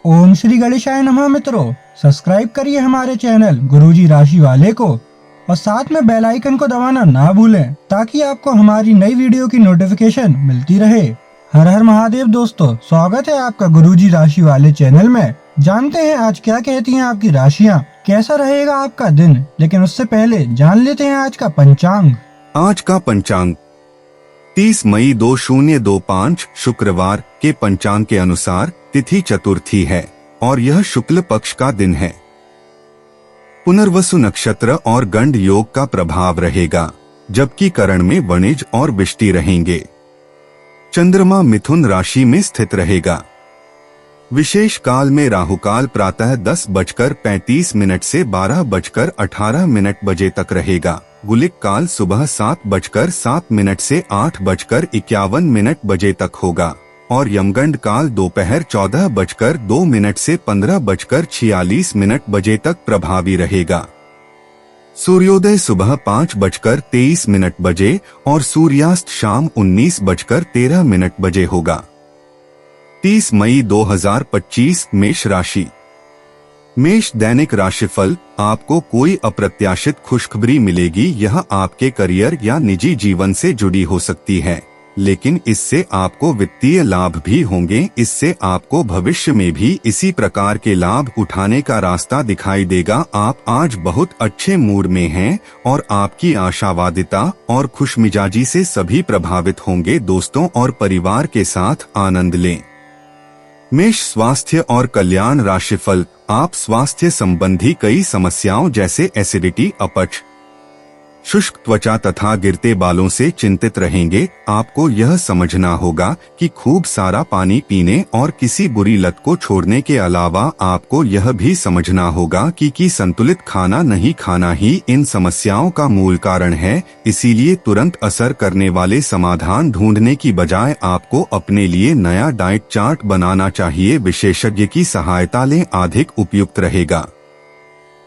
ओम श्री गणेशाय नमः। मित्रों, सब्सक्राइब करिए हमारे चैनल गुरुजी राशि वाले को और साथ में बेल आइकन को दबाना ना भूलें ताकि आपको हमारी नई वीडियो की नोटिफिकेशन मिलती रहे। हर हर महादेव दोस्तों, स्वागत है आपका गुरुजी राशि वाले चैनल में। जानते हैं आज क्या कहती हैं आपकी राशियां, कैसा रहेगा आपका दिन। लेकिन उससे पहले जान लेते हैं आज का पंचांग। आज का पंचांग 30 मई 2025 शुक्रवार के पंचांग के अनुसार तिथि चतुर्थी है और यह शुक्ल पक्ष का दिन है। पुनर्वसु नक्षत्र और गंड योग का प्रभाव रहेगा, जबकि करण में वणिज और विष्टि रहेंगे। चंद्रमा मिथुन राशि में स्थित रहेगा। विशेष काल में राहुकाल प्रातः 10:35 से 12:18 बजे तक रहेगा। गुलिक काल सुबह 7:07 से 8:51 बजे तक होगा और यमगंड काल दोपहर 14:02 से 15:46 बजे तक प्रभावी रहेगा। सूर्योदय सुबह 5:23 बजे और सूर्यास्त शाम 19:13 बजे होगा। 30 मई 2025 मेष राशि। मेष दैनिक राशिफल। आपको कोई अप्रत्याशित खुशखबरी मिलेगी। यह आपके करियर या निजी जीवन से जुड़ी हो सकती है, लेकिन इससे आपको वित्तीय लाभ भी होंगे। इससे आपको भविष्य में भी इसी प्रकार के लाभ उठाने का रास्ता दिखाई देगा। आप आज बहुत अच्छे मूड में हैं और आपकी आशावादिता और खुशमिजाजी से सभी प्रभावित होंगे। दोस्तों और परिवार के साथ आनंद लें। मेष स्वास्थ्य और कल्याण राशिफल। आप स्वास्थ्य संबंधी कई समस्याओं जैसे एसिडिटी, अपच, शुष्क त्वचा तथा गिरते बालों से चिंतित रहेंगे। आपको यह समझना होगा कि खूब सारा पानी पीने और किसी बुरी लत को छोड़ने के अलावा आपको यह भी समझना होगा कि संतुलित खाना नहीं खाना ही इन समस्याओं का मूल कारण है। इसीलिए तुरंत असर करने वाले समाधान ढूंढने की बजाय आपको अपने लिए नया डाइट चार्ट बनाना चाहिए। विशेषज्ञ की सहायता लें, अधिक उपयुक्त रहेगा।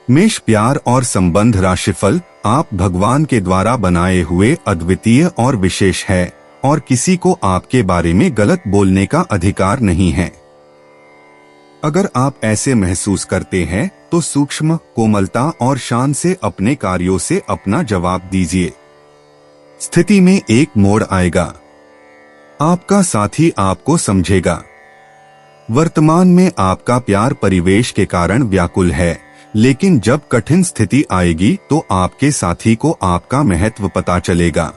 मेष प्यार और संबंध राशिफल। आप भगवान के द्वारा बनाए हुए अद्वितीय और विशेष है और किसी को आपके बारे में गलत बोलने का अधिकार नहीं है। अगर आप ऐसे महसूस करते हैं तो सूक्ष्म, कोमलता और शान से अपने कार्यों से अपना जवाब दीजिए। स्थिति में एक मोड़ आएगा। आपका साथी आपको समझेगा। वर्तमान में आपका प्यार परिवेश के कारण व्याकुल है, लेकिन जब कठिन स्थिति आएगी तो आपके साथी को आपका महत्व पता चलेगा।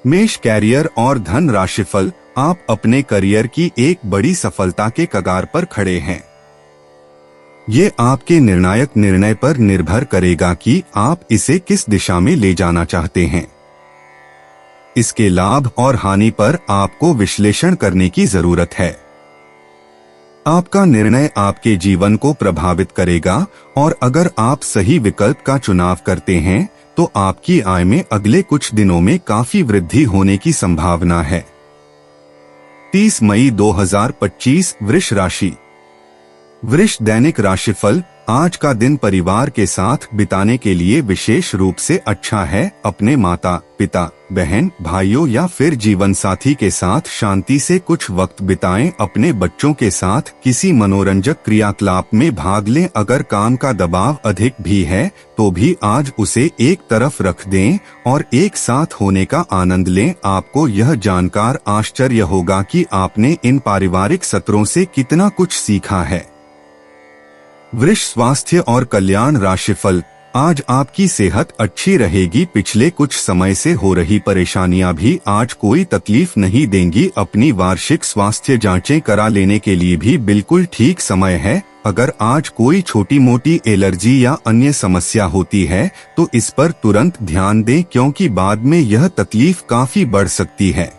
मेष कैरियर और धन राशिफल। आप अपने करियर की एक बड़ी सफलता के कगार पर खड़े हैं। ये आपके निर्णायक निर्णय पर निर्भर करेगा कि आप इसे किस दिशा में ले जाना चाहते हैं। इसके लाभ और हानि पर आपको विश्लेषण करने की जरूरत है। आपका निर्णय आपके जीवन को प्रभावित करेगा और अगर आप सही विकल्प का चुनाव करते हैं तो आपकी आय में अगले कुछ दिनों में काफी वृद्धि होने की संभावना है। 30 मई 2025 वृष राशि। वृष दैनिक राशिफल। आज का दिन परिवार के साथ बिताने के लिए विशेष रूप से अच्छा है। अपने माता पिता, बहन, भाइयों या फिर जीवन साथी के साथ शांति से कुछ वक्त बिताएं। अपने बच्चों के साथ किसी मनोरंजक क्रियाकलाप में भाग लें। अगर काम का दबाव अधिक भी है तो भी आज उसे एक तरफ रख दें और एक साथ होने का आनंद लें। आपको यह जानकर आश्चर्य होगा कि आपने इन पारिवारिक सत्रों से कितना कुछ सीखा है। वृष स्वास्थ्य और कल्याण राशिफल। आज आपकी सेहत अच्छी रहेगी। पिछले कुछ समय से हो रही परेशानियां भी आज कोई तकलीफ नहीं देंगी। अपनी वार्षिक स्वास्थ्य जांचें करा लेने के लिए भी बिल्कुल ठीक समय है। अगर आज कोई छोटी मोटी एलर्जी या अन्य समस्या होती है तो इस पर तुरंत ध्यान दें, क्योंकि बाद में यह तकलीफ काफी बढ़ सकती है।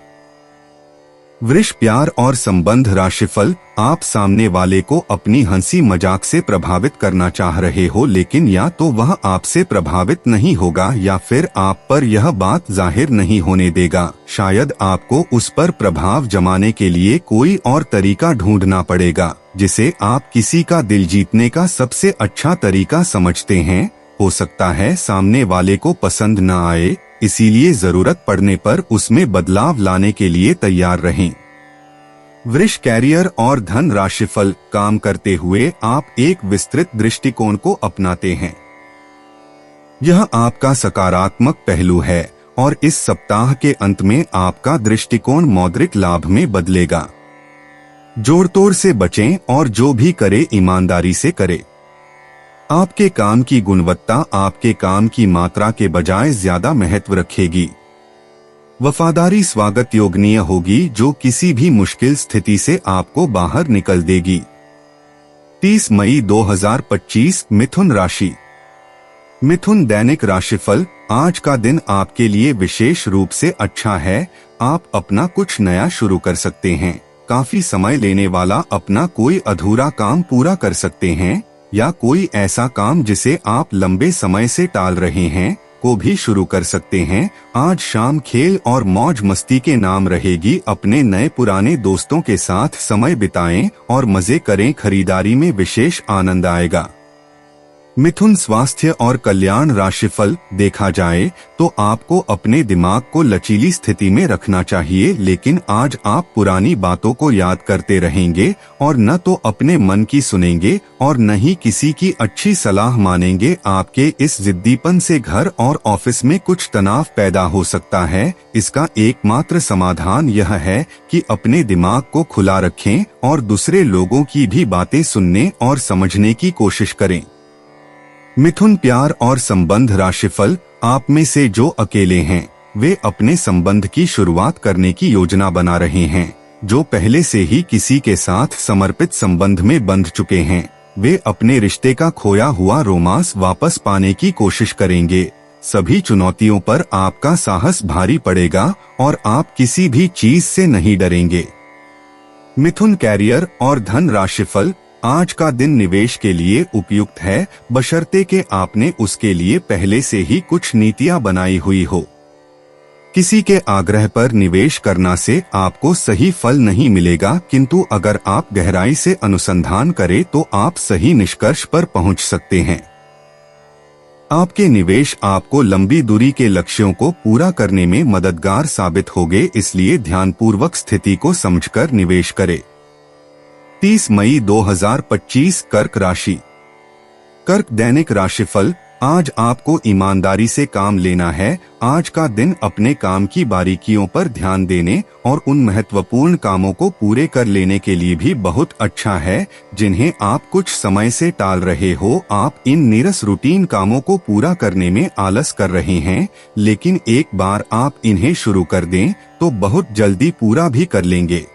वृष प्यार और संबंध राशिफल। आप सामने वाले को अपनी हंसी मजाक से प्रभावित करना चाह रहे हो, लेकिन या तो वह आपसे प्रभावित नहीं होगा या फिर आप पर यह बात जाहिर नहीं होने देगा। शायद आपको उस पर प्रभाव जमाने के लिए कोई और तरीका ढूंढना पड़ेगा, जिसे आप किसी का दिल जीतने का सबसे अच्छा तरीका समझते हैं। हो सकता है सामने वाले को पसंद न आए, इसीलिए जरूरत पड़ने पर उसमें बदलाव लाने के लिए तैयार रहें। वृष कैरियर और धन राशिफल। काम करते हुए आप एक विस्तृत दृष्टिकोण को अपनाते हैं। यह आपका सकारात्मक पहलू है और इस सप्ताह के अंत में आपका दृष्टिकोण मौद्रिक लाभ में बदलेगा। जोड़तोड़ से बचें और जो भी करे ईमानदारी से करे। आपके काम की गुणवत्ता आपके काम की मात्रा के बजाय ज्यादा महत्व रखेगी। वफादारी स्वागत योग्य होगी जो किसी भी मुश्किल स्थिति से आपको बाहर निकल देगी। 30 मई 2025 मिथुन राशि। मिथुन दैनिक राशिफल। आज का दिन आपके लिए विशेष रूप से अच्छा है। आप अपना कुछ नया शुरू कर सकते हैं। काफी समय लेने वाला अपना कोई अधूरा काम पूरा कर सकते हैं या कोई ऐसा काम जिसे आप लंबे समय से टाल रहे हैं को भी शुरू कर सकते हैं। आज शाम खेल और मौज मस्ती के नाम रहेगी। अपने नए पुराने दोस्तों के साथ समय बिताएं और मजे करें। खरीदारी में विशेष आनंद आएगा। मिथुन स्वास्थ्य और कल्याण राशिफल। देखा जाए तो आपको अपने दिमाग को लचीली स्थिति में रखना चाहिए, लेकिन आज आप पुरानी बातों को याद करते रहेंगे और न तो अपने मन की सुनेंगे और न ही किसी की अच्छी सलाह मानेंगे। आपके इस जिद्दीपन से घर और ऑफिस में कुछ तनाव पैदा हो सकता है। इसका एकमात्र समाधान यह है कि अपने दिमाग को खुला रखें और दूसरे लोगों की भी बातें सुनने और समझने की कोशिश करें। मिथुन प्यार और संबंध राशिफल। आप में से जो अकेले हैं वे अपने संबंध की शुरुआत करने की योजना बना रहे हैं। जो पहले से ही किसी के साथ समर्पित संबंध में बंध चुके हैं वे अपने रिश्ते का खोया हुआ रोमांस वापस पाने की कोशिश करेंगे। सभी चुनौतियों पर आपका साहस भारी पड़ेगा और आप किसी भी चीज से नहीं डरेंगे। मिथुन कैरियर और धन राशिफल। आज का दिन निवेश के लिए उपयुक्त है, बशर्ते कि आपने उसके लिए पहले से ही कुछ नीतियां बनाई हुई हो। किसी के आग्रह पर निवेश करना से आपको सही फल नहीं मिलेगा, किंतु अगर आप गहराई से अनुसंधान करें तो आप सही निष्कर्ष पर पहुंच सकते हैं। आपके निवेश आपको लंबी दूरी के लक्ष्यों को पूरा करने में मददगार साबित होंगे, इसलिए ध्यानपूर्वक स्थिति को समझकर निवेश करें। 30 मई 2025 कर्क राशि। कर्क दैनिक राशिफल। आज आपको ईमानदारी से काम लेना है। आज का दिन अपने काम की बारीकियों पर ध्यान देने और उन महत्वपूर्ण कामों को पूरे कर लेने के लिए भी बहुत अच्छा है जिन्हें आप कुछ समय से टाल रहे हो। आप इन नीरस रूटीन कामों को पूरा करने में आलस कर रहे हैं, लेकिन एक बार आप इन्हें शुरू कर दें तो बहुत जल्दी पूरा भी कर लेंगे।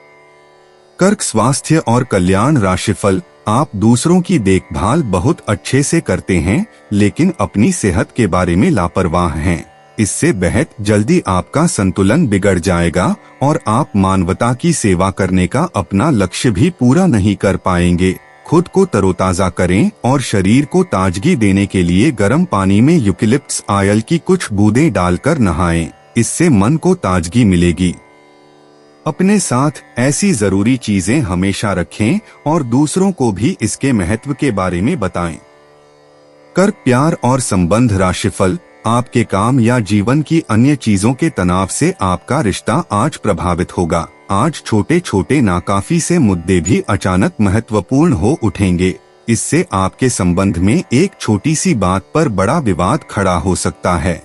कर्क स्वास्थ्य और कल्याण राशिफल। आप दूसरों की देखभाल बहुत अच्छे से करते हैं, लेकिन अपनी सेहत के बारे में लापरवाह हैं। इससे बेहद जल्दी आपका संतुलन बिगड़ जाएगा और आप मानवता की सेवा करने का अपना लक्ष्य भी पूरा नहीं कर पाएंगे। खुद को तरोताजा करें और शरीर को ताजगी देने के लिए गर्म पानी में यूकेलिप्टस ऑयल की कुछ बूंदें डालकर नहाएं। इससे मन को ताजगी मिलेगी। अपने साथ ऐसी जरूरी चीजें हमेशा रखें और दूसरों को भी इसके महत्व के बारे में बताएं। कर्क प्यार और संबंध राशिफल। आपके काम या जीवन की अन्य चीजों के तनाव से आपका रिश्ता आज प्रभावित होगा। आज छोटे छोटे नाकाफी से मुद्दे भी अचानक महत्वपूर्ण हो उठेंगे। इससे आपके संबंध में एक छोटी सी बात पर बड़ा विवाद खड़ा हो सकता है।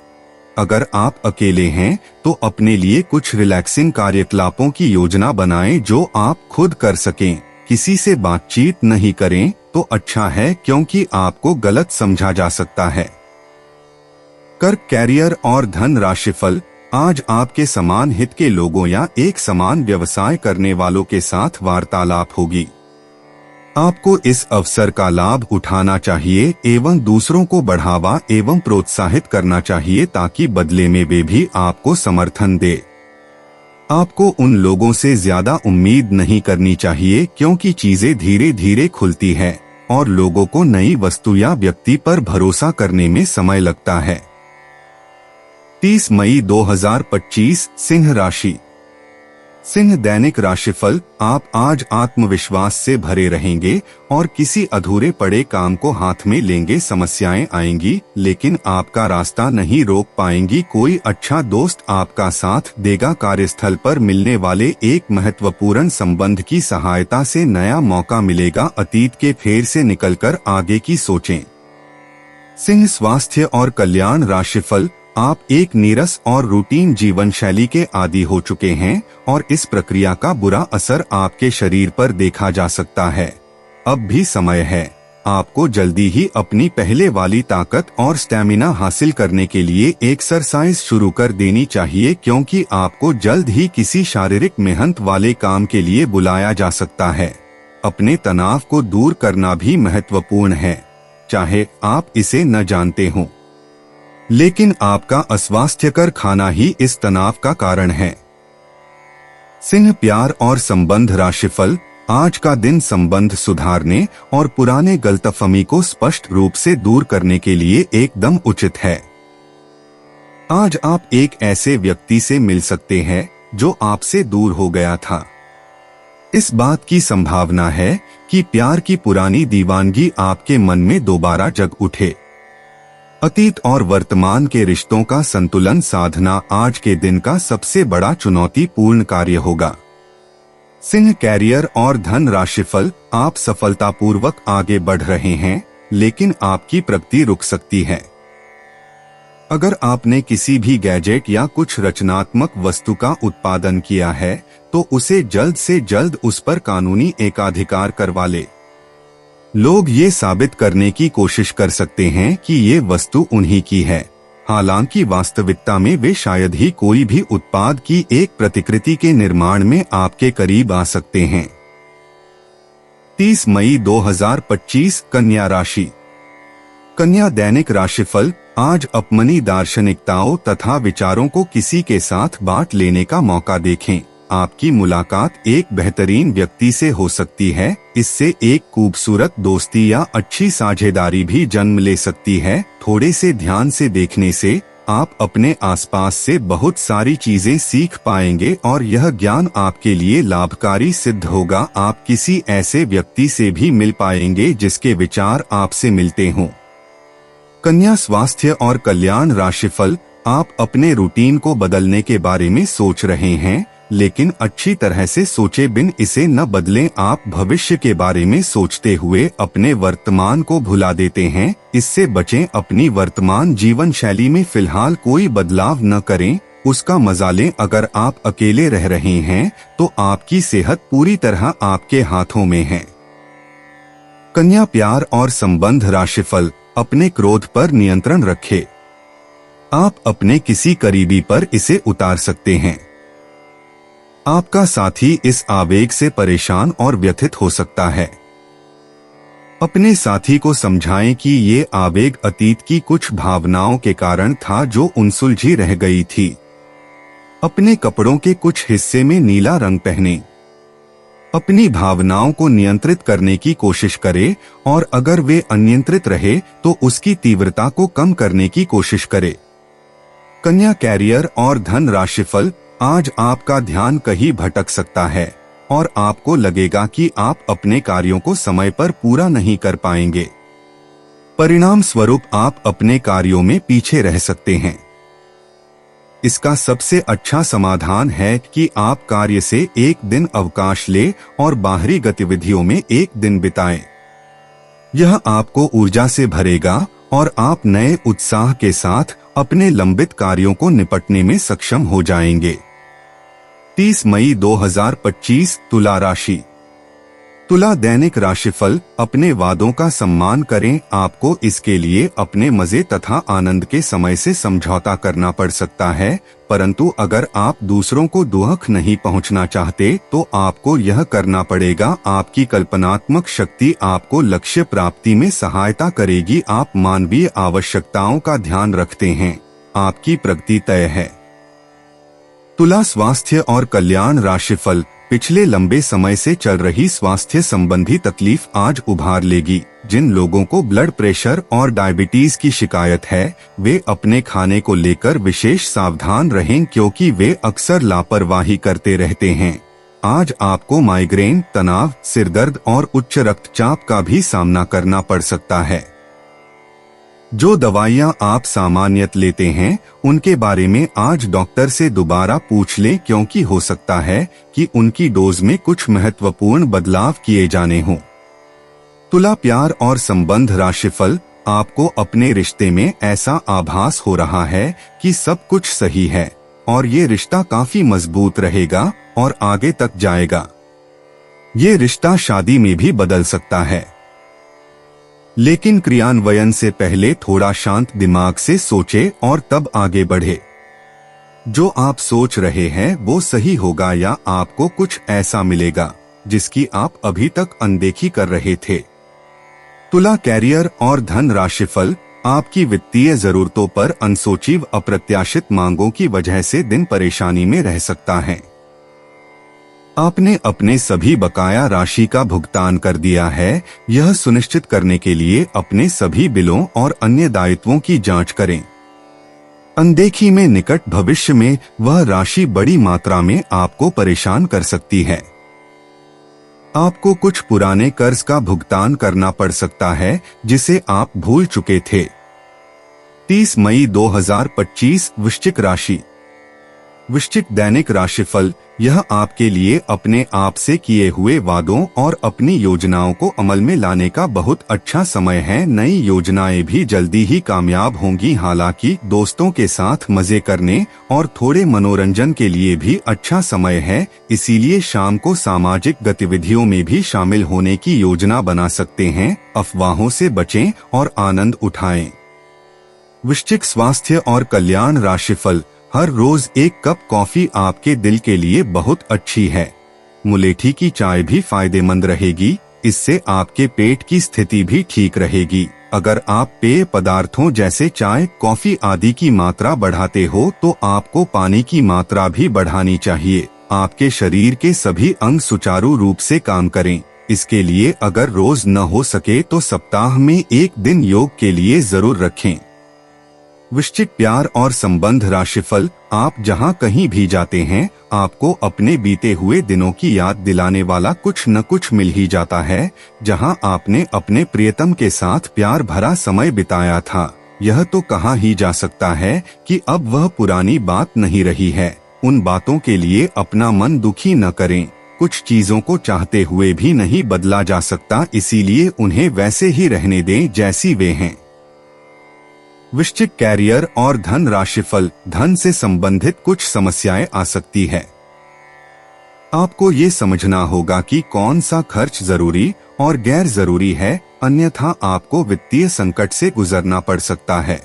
अगर आप अकेले हैं तो अपने लिए कुछ रिलैक्सिंग कार्यकलापों की योजना बनाएं जो आप खुद कर सकें। किसी से बातचीत नहीं करें तो अच्छा है, क्योंकि आपको गलत समझा जा सकता है। कर्क कैरियर और धन राशिफल। आज आपके समान हित के लोगों या एक समान व्यवसाय करने वालों के साथ वार्तालाप होगी। आपको इस अवसर का लाभ उठाना चाहिए एवं दूसरों को बढ़ावा एवं प्रोत्साहित करना चाहिए ताकि बदले में वे भी आपको समर्थन दे। आपको उन लोगों से ज्यादा उम्मीद नहीं करनी चाहिए, क्योंकि चीजें धीरे धीरे खुलती है और लोगों को नई वस्तु या व्यक्ति पर भरोसा करने में समय लगता है। 30 मई 2025 सिंह राशि। सिंह दैनिक राशिफल, आप आज आत्मविश्वास से भरे रहेंगे और किसी अधूरे पड़े काम को हाथ में लेंगे। समस्याएं आएंगी लेकिन आपका रास्ता नहीं रोक पाएंगी। कोई अच्छा दोस्त आपका साथ देगा। कार्यस्थल पर मिलने वाले एक महत्वपूर्ण संबंध की सहायता से नया मौका मिलेगा। अतीत के फेर से निकलकर आगे की सोचें। सिंह स्वास्थ्य और कल्याण राशिफल, आप एक नीरस और रूटीन जीवन शैली के आदी हो चुके हैं और इस प्रक्रिया का बुरा असर आपके शरीर पर देखा जा सकता है। अब भी समय है। आपको जल्दी ही अपनी पहले वाली ताकत और स्टैमिना हासिल करने के लिए एक्सरसाइज शुरू कर देनी चाहिए, क्योंकि आपको जल्द ही किसी शारीरिक मेहनत वाले काम के लिए बुलाया जा सकता है। अपने तनाव को दूर करना भी महत्वपूर्ण है, चाहे आप इसे न जानते हों। लेकिन आपका अस्वास्थ्यकर खाना ही इस तनाव का कारण है। सिंह प्यार और संबंध राशिफल, आज का दिन संबंध सुधारने और पुराने गलतफहमी को स्पष्ट रूप से दूर करने के लिए एकदम उचित है। आज आप एक ऐसे व्यक्ति से मिल सकते हैं जो आपसे दूर हो गया था। इस बात की संभावना है कि प्यार की पुरानी दीवानगी आपके मन में दोबारा जग उठे। अतीत और वर्तमान के रिश्तों का संतुलन साधना आज के दिन का सबसे बड़ा चुनौतीपूर्ण कार्य होगा। सिंह कैरियर और धन राशिफल, आप सफलतापूर्वक आगे बढ़ रहे हैं लेकिन आपकी प्रगति रुक सकती है। अगर आपने किसी भी गैजेट या कुछ रचनात्मक वस्तु का उत्पादन किया है तो उसे जल्द से जल्द उस पर कानूनी एकाधिकार करवा ले। लोग ये साबित करने की कोशिश कर सकते हैं कि ये वस्तु उन्हीं की है, हालांकि वास्तविकता में वे शायद ही कोई भी उत्पाद की एक प्रतिकृति के निर्माण में आपके करीब आ सकते हैं। 30 मई 2025 कन्या राशि। कन्या दैनिक राशिफल, आज अपनी दार्शनिकताओं तथा विचारों को किसी के साथ बांट लेने का मौका देखें। आपकी मुलाकात एक बेहतरीन व्यक्ति से हो सकती है। इससे एक खूबसूरत दोस्ती या अच्छी साझेदारी भी जन्म ले सकती है। थोड़े से ध्यान से देखने से आप अपने आसपास से बहुत सारी चीजें सीख पाएंगे और यह ज्ञान आपके लिए लाभकारी सिद्ध होगा। आप किसी ऐसे व्यक्ति से भी मिल पाएंगे जिसके विचार आपसे मिलते हों। कन्या स्वास्थ्य और कल्याण राशिफल, आप अपने रूटीन को बदलने के बारे में सोच रहे हैं लेकिन अच्छी तरह से सोचे बिन इसे न बदलें। आप भविष्य के बारे में सोचते हुए अपने वर्तमान को भुला देते हैं, इससे बचें। अपनी वर्तमान जीवन शैली में फिलहाल कोई बदलाव न करें, उसका मजा लें। अगर आप अकेले रह रहे हैं तो आपकी सेहत पूरी तरह आपके हाथों में है। कन्या प्यार और संबंध राशिफल, अपने क्रोध पर नियंत्रण रखें। आप अपने किसी करीबी पर इसे उतार सकते हैं। आपका साथी इस आवेग से परेशान और व्यथित हो सकता है। अपने साथी को समझाएं कि ये आवेग अतीत की कुछ भावनाओं के कारण था जो उनसुलझी रह गई थी। अपने कपड़ों के कुछ हिस्से में नीला रंग पहनें। अपनी भावनाओं को नियंत्रित करने की कोशिश करें और अगर वे अनियंत्रित रहे तो उसकी तीव्रता को कम करने की कोशिश करें। कन्या कैरियर और धन राशिफल, आज आपका ध्यान कहीं भटक सकता है और आपको लगेगा कि आप अपने कार्यों को समय पर पूरा नहीं कर पाएंगे। परिणाम स्वरूप आप अपने कार्यों में पीछे रह सकते हैं। इसका सबसे अच्छा समाधान है कि आप कार्य से एक दिन अवकाश लें और बाहरी गतिविधियों में एक दिन बिताएं। यह आपको ऊर्जा से भरेगा और आप नए उत्साह के साथ अपने लंबित कार्यों को निपटने में सक्षम हो जाएंगे। 30 मई 2025 तुला राशि। तुला दैनिक राशिफल, अपने वादों का सम्मान करें। आपको इसके लिए अपने मजे तथा आनंद के समय से समझौता करना पड़ सकता है, परंतु अगर आप दूसरों को दुख नहीं पहुंचना चाहते तो आपको यह करना पड़ेगा। आपकी कल्पनात्मक शक्ति आपको लक्ष्य प्राप्ति में सहायता करेगी। आप मानवीय आवश्यकताओं का ध्यान रखते हैं। आपकी प्रगति तय है। तुला स्वास्थ्य और कल्याण राशिफल, पिछले लंबे समय से चल रही स्वास्थ्य संबंधी तकलीफ आज उभार लेगी। जिन लोगों को ब्लड प्रेशर और डायबिटीज की शिकायत है, वे अपने खाने को लेकर विशेष सावधान रहें, क्योंकि वे अक्सर लापरवाही करते रहते हैं। आज आपको माइग्रेन, तनाव, सिरदर्द और उच्च रक्तचाप का भी सामना करना पड़ सकता है। जो दवाइयां आप सामान्यतः लेते हैं, उनके बारे में आज डॉक्टर से दोबारा पूछ लें, क्योंकि हो सकता है कि उनकी डोज में कुछ महत्वपूर्ण बदलाव किए जाने हों। तुला, प्यार और संबंध राशिफल। आपको अपने रिश्ते में ऐसा आभास हो रहा है कि सब कुछ सही है और ये रिश्ता काफी मजबूत रहेगा और आगे तक जाएगा। ये रिश्ता शादी में भी बदल सकता है, लेकिन क्रियान्वयन से पहले थोड़ा शांत दिमाग से सोचें और तब आगे बढ़े। जो आप सोच रहे हैं वो सही होगा या आपको कुछ ऐसा मिलेगा जिसकी आप अभी तक अनदेखी कर रहे थे। तुला, कैरियर और धन राशिफल। आपकी वित्तीय जरूरतों पर अनसोची व अप्रत्याशित मांगों की वजह से दिन परेशानी में रह सकता है। आपने अपने सभी बकाया राशि का भुगतान कर दिया है। यह सुनिश्चित करने के लिए अपने सभी बिलों और अन्य दायित्वों की जांच करें। अनदेखी में निकट भविष्य में वह राशि बड़ी मात्रा में आपको परेशान कर सकती है। आपको कुछ पुराने कर्ज का भुगतान करना पड़ सकता है जिसे आप भूल चुके थे। 30 मई 2025 वृश्चिक राशि। वृश्चिक दैनिक राशिफल। यह आपके लिए अपने आप से किए हुए वादों और अपनी योजनाओं को अमल में लाने का बहुत अच्छा समय है। नई योजनाएं भी जल्दी ही कामयाब होंगी। हालांकि दोस्तों के साथ मजे करने और थोड़े मनोरंजन के लिए भी अच्छा समय है, इसीलिए शाम को सामाजिक गतिविधियों में भी शामिल होने की योजना बना सकते हैं। अफवाहों से बचें और आनंद उठाएं। वृश्चिक स्वास्थ्य और कल्याण राशिफल। हर रोज एक कप कॉफी आपके दिल के लिए बहुत अच्छी है। मुलेठी की चाय भी फायदेमंद रहेगी, इससे आपके पेट की स्थिति भी ठीक रहेगी। अगर आप पेय पदार्थों जैसे चाय, कॉफी आदि की मात्रा बढ़ाते हो तो आपको पानी की मात्रा भी बढ़ानी चाहिए। आपके शरीर के सभी अंग सुचारू रूप से काम करें। इसके लिए अगर रोज न हो सके तो सप्ताह में एक दिन योग के लिए जरूर रखें। वृश्चिक प्यार और संबंध राशिफल। आप जहां कहीं भी जाते हैं, आपको अपने बीते हुए दिनों की याद दिलाने वाला कुछ न कुछ मिल ही जाता है। जहां आपने अपने प्रियतम के साथ प्यार भरा समय बिताया था, यह तो कहा ही जा सकता है कि अब वह पुरानी बात नहीं रही है। उन बातों के लिए अपना मन दुखी न करें। कुछ चीजों को चाहते हुए भी नहीं बदला जा सकता, इसीलिए उन्हें वैसे ही रहने दें जैसी वे हैं। वृश्चिक कैरियर और धन राशिफल। धन से संबंधित कुछ समस्याएं आ सकती है। आपको ये समझना होगा कि कौन सा खर्च जरूरी और गैर जरूरी है, अन्यथा आपको वित्तीय संकट से गुजरना पड़ सकता है।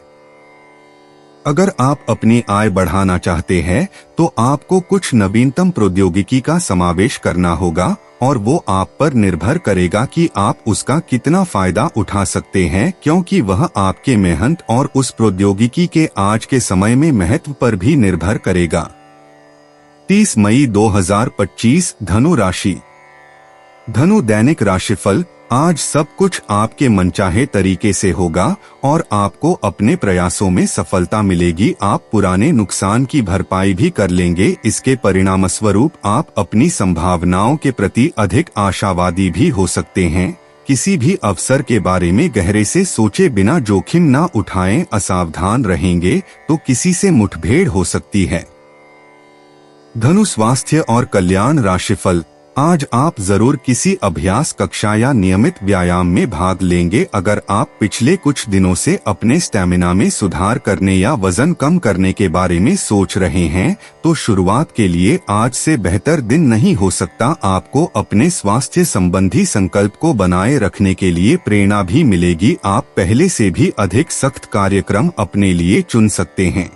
अगर आप अपनी आय बढ़ाना चाहते हैं तो आपको कुछ नवीनतम प्रौद्योगिकी का समावेश करना होगा और वो आप पर निर्भर करेगा कि आप उसका कितना फायदा उठा सकते हैं, क्योंकि वह आपके मेहनत और उस प्रौद्योगिकी के आज के समय में महत्व पर भी निर्भर करेगा। 30 मई 2025 धनु राशि। धनु दैनिक राशिफल। आज सब कुछ आपके मनचाहे तरीके से होगा और आपको अपने प्रयासों में सफलता मिलेगी। आप पुराने नुकसान की भरपाई भी कर लेंगे। इसके परिणामस्वरूप आप अपनी संभावनाओं के प्रति अधिक आशावादी भी हो सकते हैं। किसी भी अवसर के बारे में गहरे से सोचे बिना जोखिम न उठाएं। असावधान रहेंगे तो किसी से मुठभेड़ हो सकती है। धनु स्वास्थ्य और कल्याण राशिफल। आज आप जरूर किसी अभ्यास कक्षा या नियमित व्यायाम में भाग लेंगे। अगर आप पिछले कुछ दिनों से अपने स्टैमिना में सुधार करने या वजन कम करने के बारे में सोच रहे हैं तो शुरुआत के लिए आज से बेहतर दिन नहीं हो सकता। आपको अपने स्वास्थ्य संबंधी संकल्प को बनाए रखने के लिए प्रेरणा भी मिलेगी। आप पहले से भी अधिक सख्त कार्यक्रम अपने लिए चुन सकते हैं।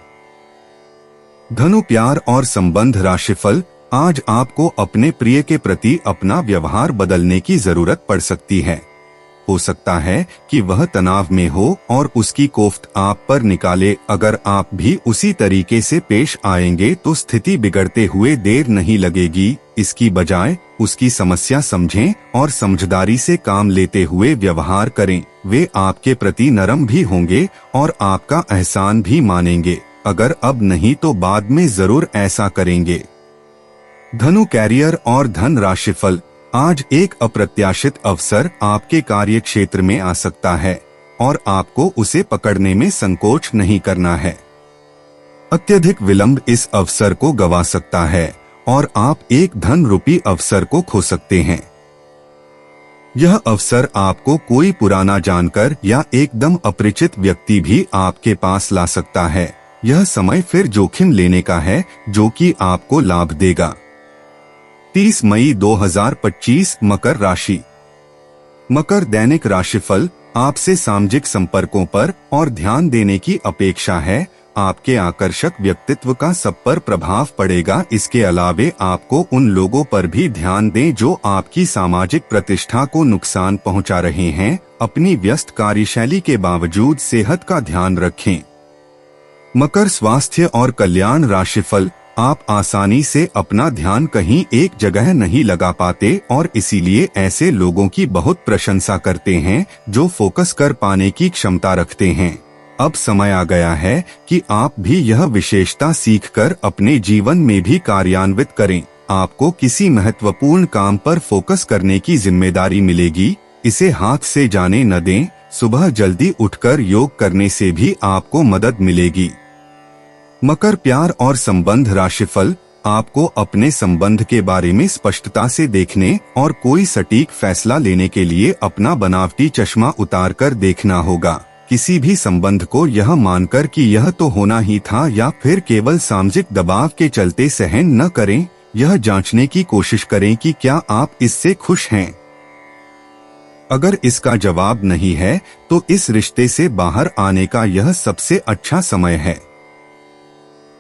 धनु प्यार और संबंध राशिफल। आज आपको अपने प्रिय के प्रति अपना व्यवहार बदलने की जरूरत पड़ सकती है। हो सकता है कि वह तनाव में हो और उसकी कोफ्त आप पर निकाले। अगर आप भी उसी तरीके से पेश आएंगे तो स्थिति बिगड़ते हुए देर नहीं लगेगी। इसकी बजाय उसकी समस्या समझें और समझदारी से काम लेते हुए व्यवहार करें। वे आपके प्रति नरम भी होंगे और आपका एहसान भी मानेंगे। अगर अब नहीं तो बाद में जरूर ऐसा करेंगे। धनु कैरियर और धन राशिफल। आज एक अप्रत्याशित अवसर आपके कार्य क्षेत्र में आ सकता है और आपको उसे पकड़ने में संकोच नहीं करना है। अत्यधिक विलंब इस अवसर को गंवा सकता है और आप एक धन रूपी अवसर को खो सकते हैं। यह अवसर आपको कोई पुराना जानकर या एकदम अपरिचित व्यक्ति भी आपके पास ला सकता है। यह समय फिर जोखिम लेने का है जो कि आपको लाभ देगा। 30 मई 2025 मकर राशि। मकर दैनिक राशिफल। आपसे सामाजिक संपर्कों पर और ध्यान देने की अपेक्षा है। आपके आकर्षक व्यक्तित्व का सब पर प्रभाव पड़ेगा। इसके अलावे आपको उन लोगों पर भी ध्यान दें जो आपकी सामाजिक प्रतिष्ठा को नुकसान पहुंचा रहे हैं। अपनी व्यस्त कार्यशैली के बावजूद सेहत का ध्यान रखें। मकर स्वास्थ्य और कल्याण राशिफल। आप आसानी से अपना ध्यान कहीं एक जगह नहीं लगा पाते और इसीलिए ऐसे लोगों की बहुत प्रशंसा करते हैं जो फोकस कर पाने की क्षमता रखते हैं। अब समय आ गया है कि आप भी यह विशेषता सीखकर अपने जीवन में भी कार्यान्वित करें। आपको किसी महत्वपूर्ण काम पर फोकस करने की जिम्मेदारी मिलेगी। इसे हाथ से जाने न दें। सुबह जल्दी उठकर योग करने से भी आपको मदद मिलेगी। मकर प्यार और संबंध राशिफल। आपको अपने संबंध के बारे में स्पष्टता से देखने और कोई सटीक फैसला लेने के लिए अपना बनावटी चश्मा उतारकर देखना होगा। किसी भी संबंध को यह मानकर कि यह तो होना ही था या फिर केवल सामाजिक दबाव के चलते सहन न करें। यह जांचने की कोशिश करें कि क्या आप इससे खुश हैं। अगर इसका जवाब नहीं है तो इस रिश्ते से बाहर आने का यह सबसे अच्छा समय है।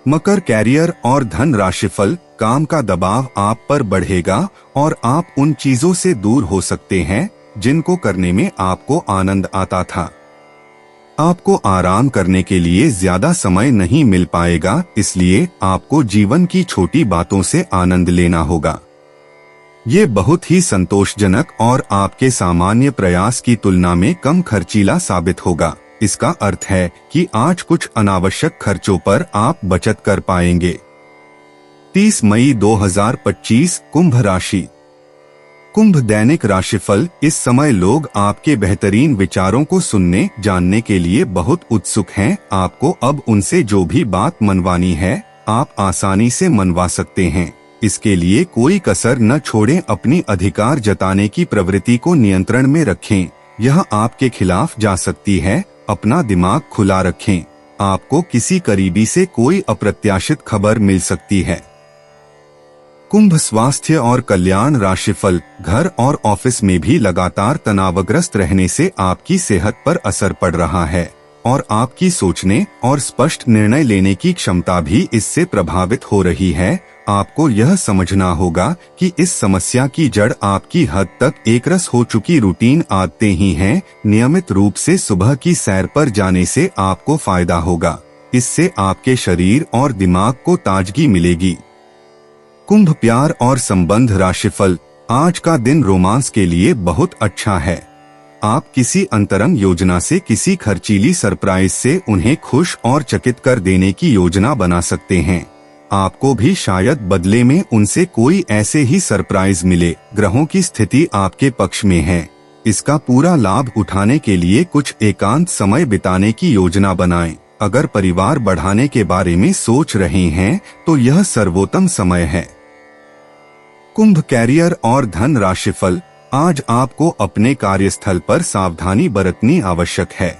मकर कैरियर और धन राशिफल। काम का दबाव आप पर बढ़ेगा और आप उन चीजों से दूर हो सकते हैं जिनको करने में आपको आनंद आता था। आपको आराम करने के लिए ज्यादा समय नहीं मिल पाएगा, इसलिए आपको जीवन की छोटी बातों से आनंद लेना होगा। ये बहुत ही संतोषजनक और आपके सामान्य प्रयास की तुलना में कम खर्चीला साबित होगा। इसका अर्थ है कि आज कुछ अनावश्यक खर्चों पर आप बचत कर पाएंगे। 30 मई 2025 कुंभ राशि। कुंभ दैनिक राशिफल। इस समय लोग आपके बेहतरीन विचारों को सुनने जानने के लिए बहुत उत्सुक हैं। आपको अब उनसे जो भी बात मनवानी है आप आसानी से मनवा सकते हैं। इसके लिए कोई कसर न छोड़ें। अपनी अधिकार जताने की प्रवृत्ति को नियंत्रण में रखें। यह आपके खिलाफ जा सकती है। अपना दिमाग खुला रखें। आपको किसी करीबी से कोई अप्रत्याशित खबर मिल सकती है। कुंभ स्वास्थ्य और कल्याण राशिफल। घर और ऑफिस में भी लगातार तनावग्रस्त रहने से आपकी सेहत पर असर पड़ रहा है और आपकी सोचने और स्पष्ट निर्णय लेने की क्षमता भी इससे प्रभावित हो रही है। आपको यह समझना होगा कि इस समस्या की जड़ आपकी हद तक एकरस हो चुकी रूटीन आदतें ही हैं। नियमित रूप से सुबह की सैर पर जाने से आपको फायदा होगा। इससे आपके शरीर और दिमाग को ताजगी मिलेगी। कुंभ प्यार और संबंध राशिफल। आज का दिन रोमांस के लिए बहुत अच्छा है। आप किसी अंतरंग योजना से किसी खर्चीली सरप्राइज से उन्हें खुश और चकित कर देने की योजना बना सकते हैं। आपको भी शायद बदले में उनसे कोई ऐसे ही सरप्राइज मिले। ग्रहों की स्थिति आपके पक्ष में है। इसका पूरा लाभ उठाने के लिए कुछ एकांत समय बिताने की योजना बनाएं। अगर परिवार बढ़ाने के बारे में सोच रहे हैं तो यह सर्वोत्तम समय है। कुंभ कैरियर और धन राशिफल। आज आपको अपने कार्यस्थल पर सावधानी बरतनी आवश्यक है।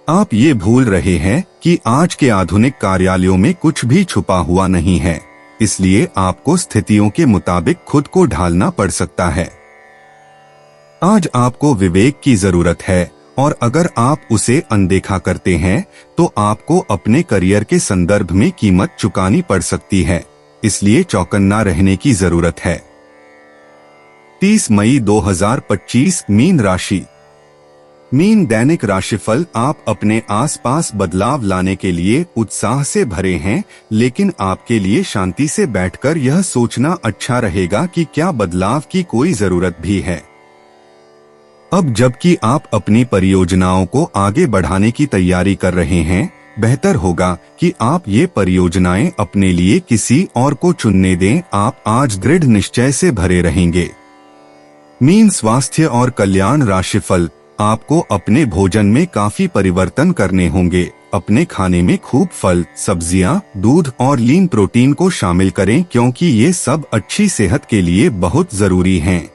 आप ये भूल रहे हैं कि आज के आधुनिक कार्यालयों में कुछ भी छुपा हुआ नहीं है, इसलिए आपको स्थितियों के मुताबिक खुद को ढालना पड़ सकता है। आज आपको विवेक की जरूरत है और अगर आप उसे अनदेखा करते हैं तो आपको अपने करियर के संदर्भ में कीमत चुकानी पड़ सकती है, इसलिए चौकन्ना रहने की जरूरत है। 30 मई 2025 मीन राशि। मीन दैनिक राशिफल। आप अपने आसपास बदलाव लाने के लिए उत्साह से भरे हैं, लेकिन आपके लिए शांति से बैठकर यह सोचना अच्छा रहेगा कि क्या बदलाव की कोई जरूरत भी है। अब जबकि आप अपनी परियोजनाओं को आगे बढ़ाने की तैयारी कर रहे हैं, बेहतर होगा कि आप ये परियोजनाएं अपने लिए किसी और को चुनने दें। आप आज दृढ़ निश्चय से भरे रहेंगे। मीन स्वास्थ्य और कल्याण राशिफल। आपको अपने भोजन में काफी परिवर्तन करने होंगे। अपने खाने में खूब फल, सब्जियां, दूध और लीन प्रोटीन को शामिल करें, क्योंकि ये सब अच्छी सेहत के लिए बहुत जरूरी हैं।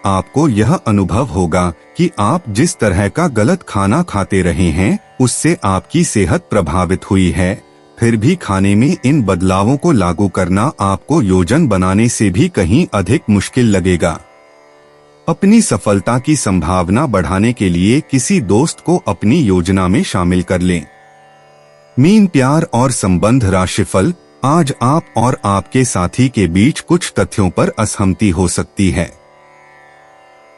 आपको यह अनुभव होगा कि आप जिस तरह का गलत खाना खाते रहे हैं, उससे आपकी सेहत प्रभावित हुई है। फिर भी खाने में इन बदलावों को लागू करना आपको योजन बनाने से भी कहीं अधिक मुश्किल लगेगा। अपनी सफलता की संभावना बढ़ाने के लिए किसी दोस्त को अपनी योजना में शामिल कर लें। मीन प्यार और संबंध राशिफल। आज आप और आपके साथी के बीच कुछ तथ्यों पर असहमति हो सकती है।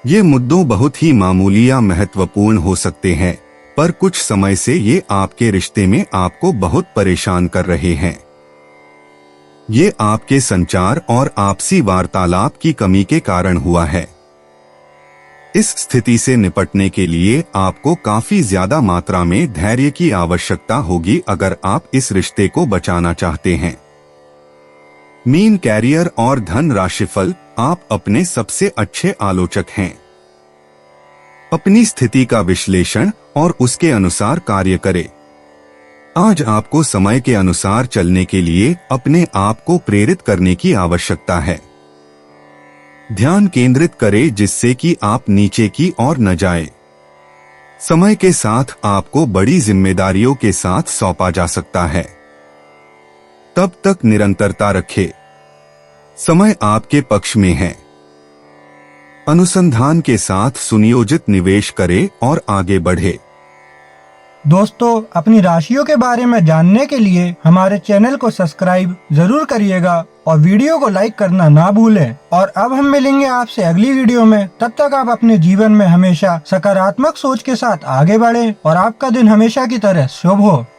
ये मुद्दों बहुत ही मामूली या महत्वपूर्ण हो सकते हैं, पर कुछ समय से ये आपके रिश्ते में आपको बहुत परेशान कर रहे हैं। ये आपके संचार और आपसी वार्तालाप की कमी के कारण हुआ है। इस स्थिति से निपटने के लिए आपको काफी ज्यादा मात्रा में धैर्य की आवश्यकता होगी अगर आप इस रिश्ते को बचाना चाहते हैं। मीन कैरियर और धन राशिफल। आप अपने सबसे अच्छे आलोचक हैं। अपनी स्थिति का विश्लेषण और उसके अनुसार कार्य करें। आज आपको समय के अनुसार चलने के लिए अपने आप को प्रेरित करने की आवश्यकता है। ध्यान केंद्रित करें जिससे कि आप नीचे की ओर न जाएं। समय के साथ आपको बड़ी जिम्मेदारियों के साथ सौंपा जा सकता है। तब तक निरंतरता रखें। समय आपके पक्ष में है। अनुसंधान के साथ सुनियोजित निवेश करें और आगे बढ़े। दोस्तों, अपनी राशियों के बारे में जानने के लिए हमारे चैनल को सब्सक्राइब जरूर करिएगा और वीडियो को लाइक करना ना भूलें। और अब हम मिलेंगे आपसे अगली वीडियो में। तब तक आप अपने जीवन में हमेशा सकारात्मक सोच के साथ आगे बढ़ें और आपका दिन हमेशा की तरह शुभ हो।